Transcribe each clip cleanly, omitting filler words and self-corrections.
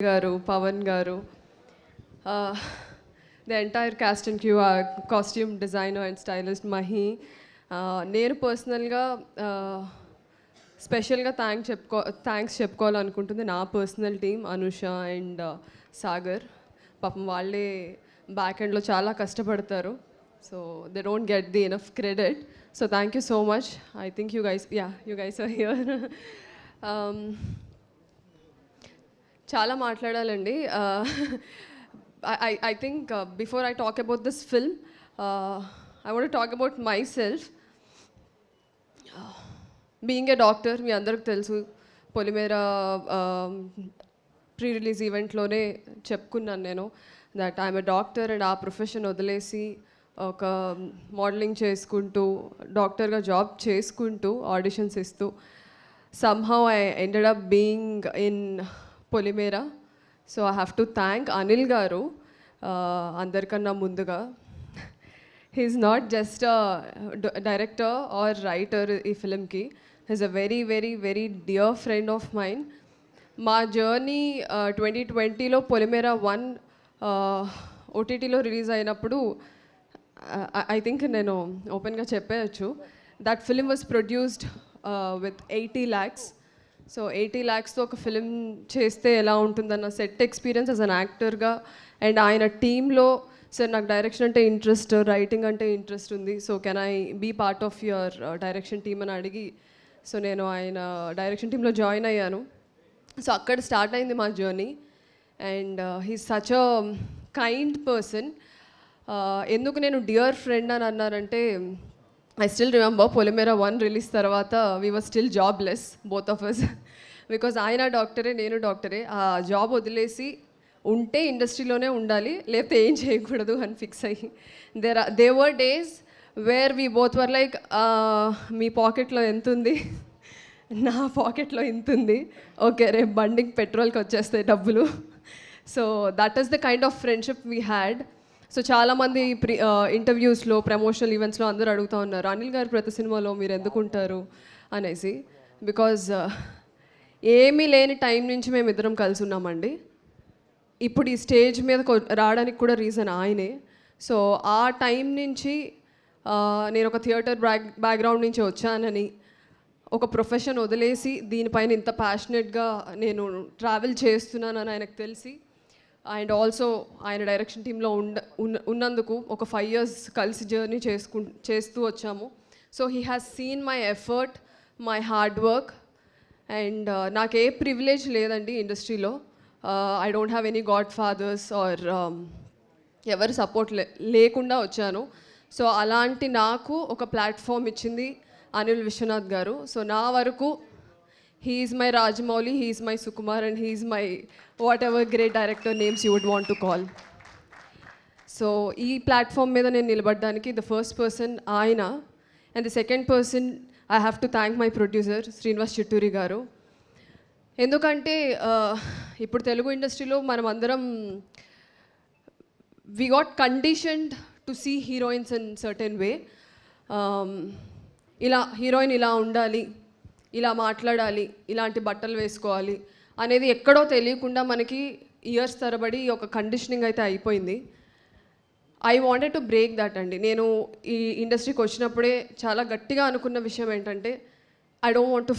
గారు, పవన్ గారు, the entire cast and crew, costume designer and stylist Mahi, నేను పర్సనల్గా స్పెషల్గా థ్యాంక్స్ చెప్పుకోవాలనుకుంటుంది నా personal team Anusha and Sagar. పాపం వాళ్ళే బ్యాక్ ఎండ్లో చాలా కష్టపడతారు. So they don't get the enough credit. So thank you so much. I think you guys are here. చాలా మాట్లాడాలండి. I think before I talk about this film, I want to talk about myself. Being a doctor, మీ అందరికి తెలుసు, Polimera pre release ఈవెంట్లోనే చెప్పుకున్నాను నేను that I'm a doctor and ఆ profession వదిలేసి ఒక modelling చేసుకుంటూ డాక్టర్గా జాబ్ చేసుకుంటూ ఆడిషన్స్ ఇస్తూ somehow I ended up being in Polimera. So I have to thank Anil గారు అందరికన్నా ముందుగా. He's not just director or writer ఈ ఫిలింకి, he's a very very very dear friend of mine. మా జర్నీ 2020లో పొలిమేరా 1 ఓటీటీలో రిలీజ్ అయినప్పుడు ఐ థింక్ నేను ఓపెన్గా చెప్పేయచ్చు, that film was produced with 80 lakhs. So 80 lakhsతో ఒక ఫిలిం చేస్తే ఎలా ఉంటుందన్న సెట్ ఎక్స్పీరియన్స్ యాజ్ అన్ యాక్టర్గా అండ్ ఆయన టీంలో, సార్ నాకు డైరెక్షన్ అంటే ఇంట్రెస్ట్, రైటింగ్ అంటే ఇంట్రెస్ట్ ఉంది, so can I be part of your direction team అని అడిగి, సో నేను ఆయన డైరెక్షన్ టీంలో జాయిన్ అయ్యాను. సో అక్కడ స్టార్ట్ అయింది మా journey. And he's such a kind person. ఎందుకు నేను డియర్ ఫ్రెండ్ అని అన్నారంటే, I still remember Polimera 1 release తర్వాత we were still jobless, both of us. Because ఆయన డాక్టరే, నేను డాక్టరే. ఆ జాబ్ వదిలేసి ఉంటే ఇండస్ట్రీలోనే ఉండాలి, లేకపోతే ఏం చేయకూడదు అని ఫిక్స్ అయ్యి there were days where we both were like, మీ పాకెట్లో ఎంత ఉంది, నా పాకెట్లో ఇంత ఉంది, ఓకే రేపు బండికి పెట్రోల్కి వచ్చేస్తాయి డబ్బులు. So that is the kind of friendship we had. So చాలామంది ఇంటర్వ్యూస్లో, ప్రమోషనల్ ఈవెంట్స్లో అందరూ అడుగుతూ ఉన్నారు, అనిల్ గారు ప్రతి సినిమాలో మీరు ఎందుకు ఉంటారు అనేసి. బికాజ్ ఏమీ లేని టైం నుంచి మేము ఇద్దరం కలిసి ఉన్నామండి. ఇప్పుడు ఈ స్టేజ్ మీద రావడానికి కూడా రీజన్ ఆయనే. సో ఆ టైం నుంచి నేను ఒక థియేటర్ బ్యాక్గ్రౌండ్ నుంచి వచ్చానని, ఒక ప్రొఫెషన్ వదిలేసి దీనిపైన ఇంత ప్యాషనెట్గా నేను ట్రావెల్ చేస్తున్నానని ఆయనకు తెలిసి, అండ్ ఆల్సో ఆయన డైరెక్షన్ టీంలో ఉన్నందుకు ఒక 5 years కలిసి జర్నీ చేస్తూ వచ్చాము. So he has seen my effort, my hard work. And నాకే ప్రివిలేజ్ లేదండి ఇండస్ట్రీలో. I don't have any godfathers or ఎవరి సపోర్ట్ లేకుండా వచ్చాను. సో అలాంటి నాకు ఒక ప్లాట్ఫామ్ ఇచ్చింది అనిల్ విశ్వనాథ్ గారు. సో నా వరకు he is my Rajamouli, he is my Sukumar, and he is my whatever great director names you would want to call. So ee platform మీద నేను నిలబడడానికి the first person ఆయన, and the second person I have to thank my producer Srinivas Chitturi గారు. ఎందుకంటే ఇప్పుడు తెలుగు ఇండస్ట్రీలో మనం అందరం we got conditioned to see heroines in certain way. ఇలా హీరోయిన్ ఇలా ఉండాలి, ఇలా మాట్లాడాలి, ఇలాంటి బట్టలు వేసుకోవాలి అనేది ఎక్కడో తెలియకుండా మనకి ఇయర్స్ తరబడి ఒక కండిషనింగ్ అయితే అయిపోయింది. I wanted to break that అండి. నేను ఈ ఇండస్ట్రీకి వచ్చినప్పుడే చాలా గట్టిగా అనుకున్న విషయం ఏంటంటే, I don't want to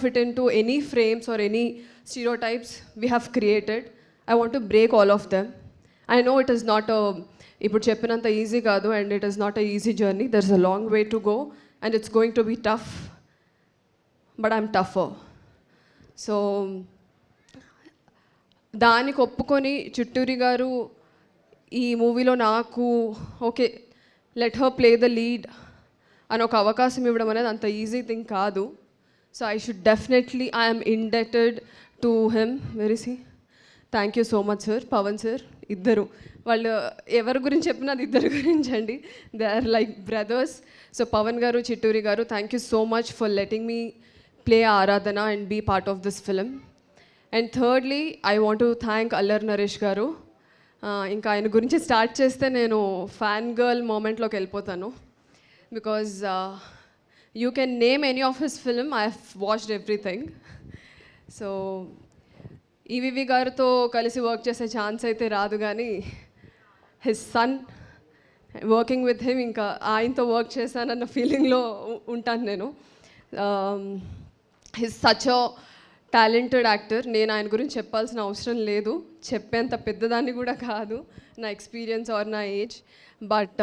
fit in to any frames or any stereotypes we have created. I want to break all of them. I know it is not ఇప్పుడు చెప్పినంత ఈజీ కాదు, and it is not a easy journey. There is a long way to go and it's going to be tough, but I'm tougher. So దానికి ఒప్పుకొని చిట్టూరి గారు ఈ మూవీలో నాకు okay let her play the lead అని ఒక అవకాశం ఇవ్వడం అనేది అంత ఈజీ థింగ్ కాదు. So I should definitely I'm indebted to him. Very see thank you so much sir. Pavan sir ఇద్దరు, వాళ్ళు ఎవరి గురించి చెప్పినా అది ఇద్దరు గురించి అండి. They are like brothers. So Pavan గారు, చిట్టూరి గారు, thank you so much for letting me play Aaradhana and be part of this film. And thirdly I want to thank Allari Naresh గారు. ఇంకా ఆయన గురించి స్టార్ట్ చేస్తే నేను ఫ్యాన్ గర్ల్ మూమెంట్లోకి వెళ్ళిపోతాను. Because you can name any of his film, I have watched everything. So EVV గారితో కలిసి work చేసే ఛాన్స్ అయితే రాదు, కానీ his son working with him ఇంకా ఆయనతో వర్క్ చేశానన్న ఫీలింగ్లో ఉంటాను నేను. His such a talented actor. నేను ఆయన గురించి చెప్పాల్సిన అవసరం లేదు, చెప్పేంత పెద్దదాన్ని కూడా కాదు నా ఎక్స్పీరియన్స్ ఆర్ నా age. But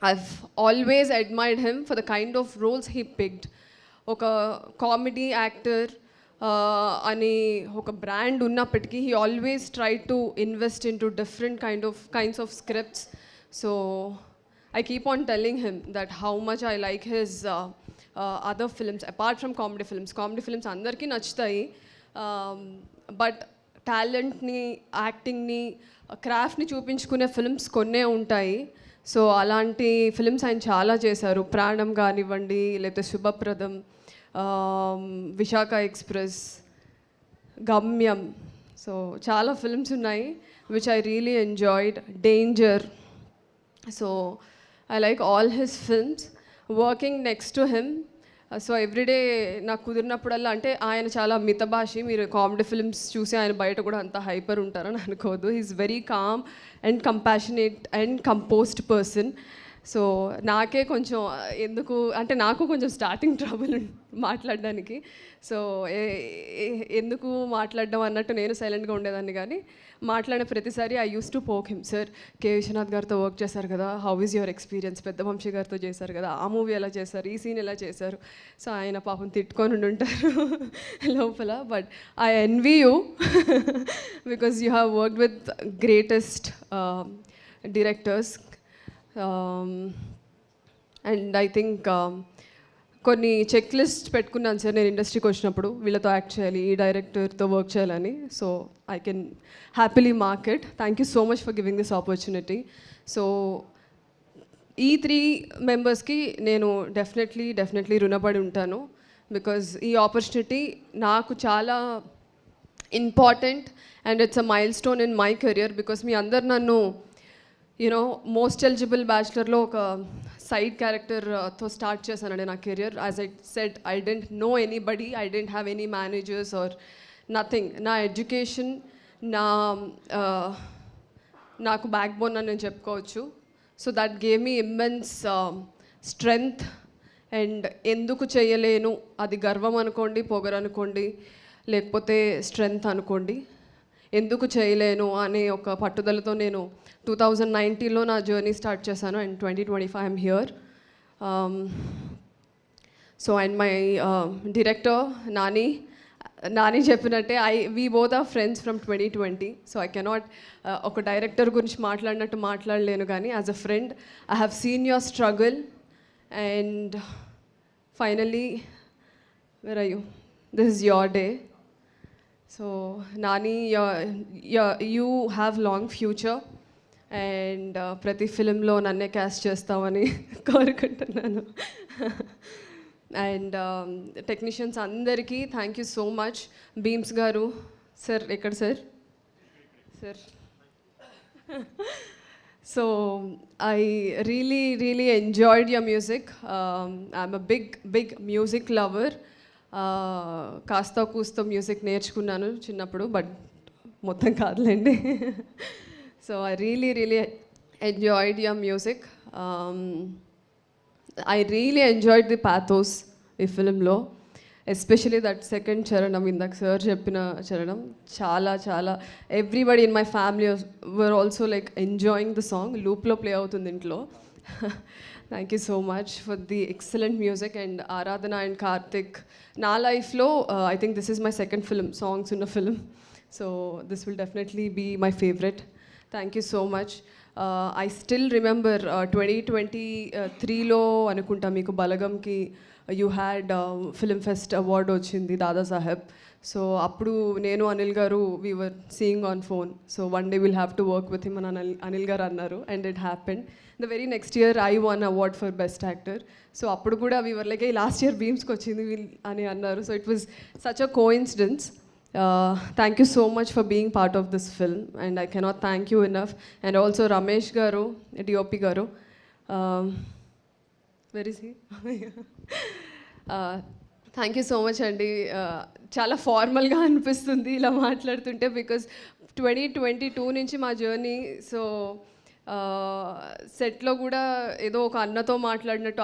I've always admired him for the kind of roles he picked. ఒక కామెడీ యాక్టర్ అని ఒక బ్రాండ్ ఉన్నప్పటికీ he always tried to invest into different kinds of scripts. So I keep on telling him that how much I like his other films apart from comedy films. Comedy films అందరికీ నచ్చుతాయి, but టాలెంట్ని, యాక్టింగ్ని, క్రాఫ్ట్ని చూపించుకునే films కొన్నే ఉంటాయి. So అలాంటి films ఆయన చాలా చేశారు. ప్రాణం కానివ్వండి, లేకపోతే శుభప్రదం, విశాఖ ఎక్స్ప్రెస్, గమ్యం. సో చాలా ఫిల్మ్స్ ఉన్నాయి which I really enjoyed. Danger. So I like all his films. Working next to him, so everyday నాకు కుదిరినప్పుడల్లా, అంటే ఆయన చాలా మితభాషి, మీరు కామెడీ ఫిల్మ్స్ చూసి ఆయన బయట కూడా అంత హైపర్ ఉంటారని అనుకోదు. He's very calm and compassionate and composed person. So నాకే కొంచెం ఎందుకు అంటే నాకు కొంచెం స్టార్టింగ్ ట్రబుల్ మాట్లాడడానికి. సో ఎందుకు మాట్లాడడం అన్నట్టు నేను సైలెంట్గా ఉండేదాన్ని, కానీ మాట్లాడిన ప్రతిసారి I use to poke him. Sir, K Viswanath గారితో వర్క్ చేశారు కదా, హౌ ఈజ్ యువర్ ఎక్స్పీరియన్స్? పెద్ద వంశీ గారితో చేశారు కదా, ఆ మూవీ ఎలా చేశారు, ఈ సీన్ ఎలా చేశారు? సో ఆయన పాపం తిట్టుకొని ఉంటారు లోపల. But I envy you because you have worked with greatest directors. And I think కొన్ని చెక్ లిస్ట్ పెట్టుకున్నాను సార్ నేను ఇండస్ట్రీకి వచ్చినప్పుడు, వీళ్ళతో యాక్ట్ చేయాలి, ఈ డైరెక్టర్తో వర్క్ చేయాలని. So I can happily mark it. Thank you so much for giving this opportunity. So ఈ 3 మెంబర్స్కి నేను డెఫినెట్లీ రుణపడి ఉంటాను, బికాజ్ ఈ ఆపర్చునిటీ నాకు చాలా important and it's a milestone in my career. Because మీ అందరు నన్ను మోస్ట్ ఎలిజిబుల్ బ్యాచులర్లో ఒక సైడ్ క్యారెక్టర్తో స్టార్ట్ చేశానండి నా career. As I said, I didn't know anybody, I didn't have any managers or nothing. నా ఎడ్యుకేషన్ నాకు బ్యాక్ బోన్ అని నేను చెప్పుకోవచ్చు. So that gave me immense strength. And ఎందుకు చేయలేను, అది గర్వం అనుకోండి, పొగరు అనుకోండి, లేకపోతే స్ట్రెంగ్త్ అనుకోండి, ఎందుకు చేయలేను అనే ఒక పట్టుదలతో నేను 2019లో నా జర్నీ స్టార్ట్ చేశాను. And 2025 I'm here. So and my director Nani చెప్పినట్టే we both are friends from 2020. So I cannot ఒక డైరెక్టర్ గురించి మాట్లాడినట్టు మాట్లాడలేను, కానీ as a friend I have seen your struggle and finally where are you, this is your day. So Nani, you have long future and ప్రతి ఫిలింలో నన్నే cast చేస్తామని కోరుకుంటున్నాను. అండ్ టెక్నీషియన్స్ అందరికీ thank you so much. Beams గారు sir, ఎక్కడ sir? Sir, so I really enjoyed your music. I'm a big music lover. కాస్త కూస్తో మ్యూజిక్ నేర్చుకున్నాను చిన్నప్పుడు, బట్ మొత్తం కాదులేండి. So I really enjoyed your music. I really enjoyed the pathos ఈ ఫిలింలో, ఎస్పెషలీ దట్ సెకండ్ చరణం, ఇందాక సార్ చెప్పిన చరణం చాలా everybody in my family were also like enjoying the song. లూప్లో ప్లే అవుతుంది ఇంట్లో. Thank you so much for the excellent music. And Aaradhana and Karthik, నా లైఫ్లో I think this is my second film, songs ఉన్న film. So this will definitely be my favourite. Thank you so much. I still remember 2023లో అనుకుంటా మీకు బలగంకి you had film fest award వచ్చింది, Dadasaheb. So అప్పుడు నేను అనిల్ గారు we were seeing on phone. So one day will have to work with him అని అనిల్ గారు అన్నారు. And it happened. The very next year I won award for best actor. So అప్పుడు కూడా we were like last year బీమ్స్కి వచ్చింది అని అన్నారు. So it was such a coincidence. Thank you so much for being part of this film, and I cannot thank you enough. And also Ramesh garu, DOP garu, where is he? Thank you so much, Andy. చాలా ఫార్మల్గా అనిపిస్తుంది ఇలా మాట్లాడుతుంటే, because 2022 నుంచి మా journey. So సెట్లో కూడా ఏదో ఒక అన్నతో మాట్లాడినట్టు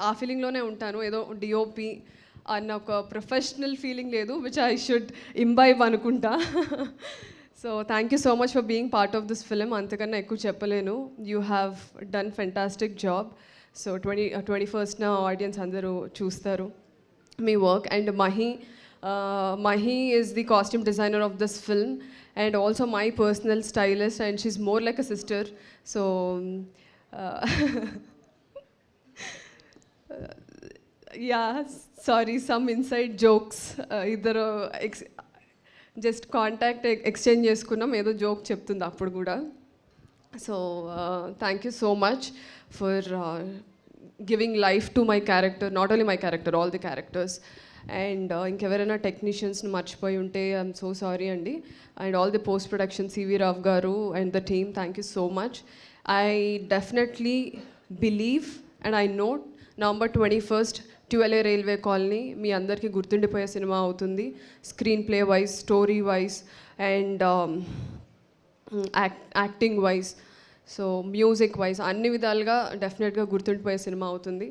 ఆ ఫీలింగ్లోనే ఉంటాను. ఏదో డిఓపి అన్న ఒక ప్రొఫెషనల్ ఫీలింగ్ లేదు, విచ్ ఐ షుడ్ ఇంబైబ్ అనుకుంటా. So thank you so much for being part of this film. అంతకన్నా ఎక్కువ చెప్పలేను. You have done fantastic job. So 21st audience అందరూ చూస్తారు మీ work. And Mahi is the costume designer of this film and also my personal stylist, and she's more like a sister. So uh, yeah, sorry, some inside jokes. Idharu just contact exchange చేసుకున్నాం, ఏదో joke చెప్తుంది అప్పుడు కూడా. So thank you so much for giving life to my character, not only my character, all the characters. And ఇంకెవరైనా టెక్నీషియన్స్ని మర్చిపోయి ఉంటే I'm so sorry అండి. And all the post production, CV Rao గారు and the team, thank you so much. I definitely believe and I know November 21st 12A railway colony మీ అందరికీ గుర్తుండిపోయే సినిమా అవుతుంది. Screenplay wise, story wise and acting wise, so music wise అన్ని విధాలుగా డెఫినెట్గా గుర్తుండిపోయే సినిమా అవుతుంది.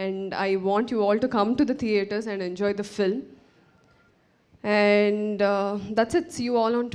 And I want you all to come to the theatres and enjoy the film. And that's it. See you all on